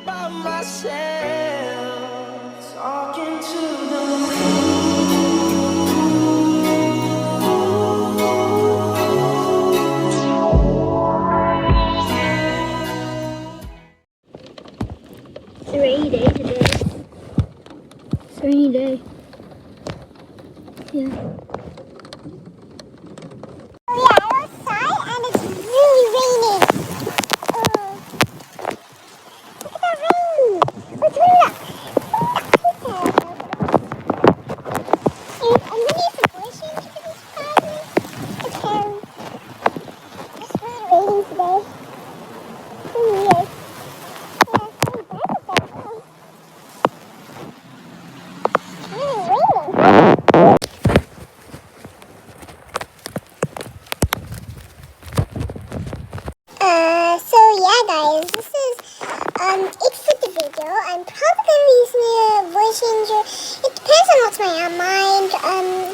by myself, talking to the It's a rainy day today. It's a rainy day. Yeah. Oh yeah, I'm outside and it's really raining. Look at that rain. What's raining up? I'm gonna use the voice changer for these classes because it's really raining today. It's really weird. Yeah, it's really bad with that. It's really raining. So yeah guys, this is it for the video. I'm probably gonna be using a voice changer. It depends on what's my mind.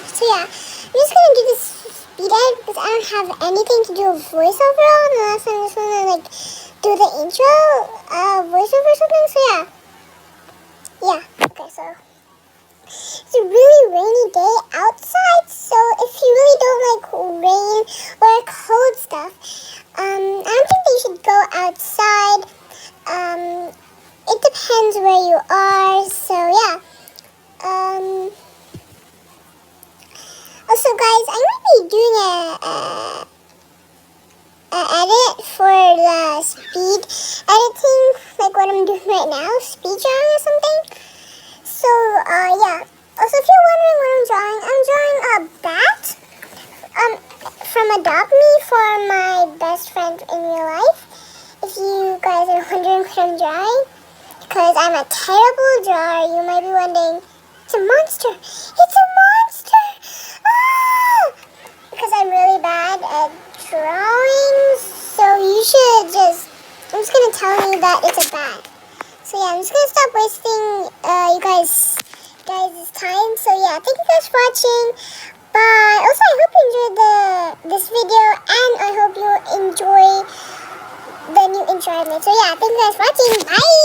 So yeah, I'm just gonna do this speed edit because I don't have anything to do with voiceover on unless I'm just gonna like do the intro voiceover or something. So yeah. Okay, so it's a really rainy day outside, so if you really don't like rain or cold stuff, I don't think that you should go outside. It depends where you are, so yeah. Also guys, I'm going to be doing a edit for the speed editing, like what I'm doing right now, speed drawing or something. So, yeah. Also, if you're wondering what I'm drawing a bat from Adopt Me for my best friend in real life. If you guys are wondering what I'm drawing, because I'm a terrible drawer, you might be wondering, it's a monster. It's a monster! Ah! Because I'm really bad at drawing, so you should just, I'm just going to tell you that it's a bat. So yeah, I'm just gonna stop wasting you guys' time. So yeah, thank you guys for watching. Bye. Also, I hope you enjoyed this video, and I hope you enjoy the new intro I made. So yeah, thank you guys for watching. Bye.